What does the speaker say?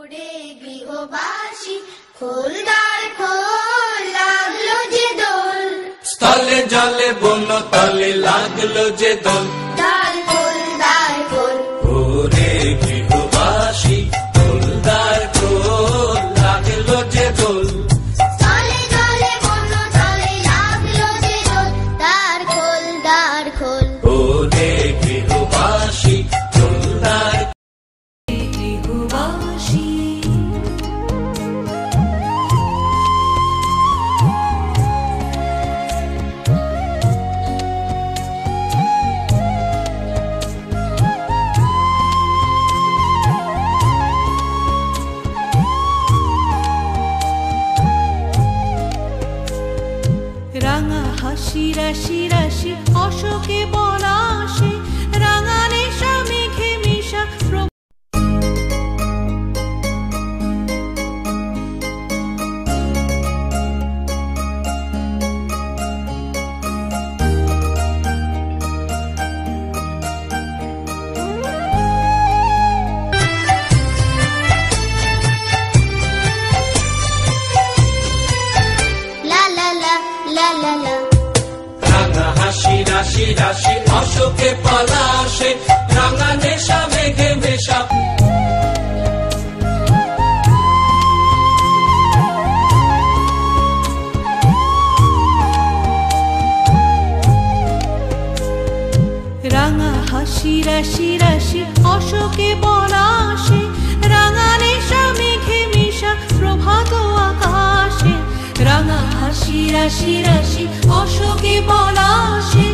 ওরে গৃহবাসী খোল দ্বার খোল, লাগলো যে দোল। স্থলে জলে বন তলে লাগলো যে দোল। দ্বার খোল দ্বার খোল, ওরে গৃহবাসী খোল দ্বার খোল, লাগলো যে দোল। স্থলে জলে বন তলে লাগলো যে দোল। দ্বার খোল দ্বার খোল, ওরে গৃহবাসী খোল দ্বার। গৃহবাসী রাঙা হাসি রাশি রাশি অশোকে পলাশে, রাঙা নেশা মেঘে মিশা লা লা লা লা লা লা। রাঙা হাসি রাশি রাশি অশোকে পলাশে, রাঙা নেশা মেঘে মেশা। রাঙা হাসি রাশি রাশি অশোকে পলাশে, রাঙা নেশা মেঘে মিশা প্রভাত আকাশে। রাঙা হাসি রাশি রাশি অশোকে পলাশে,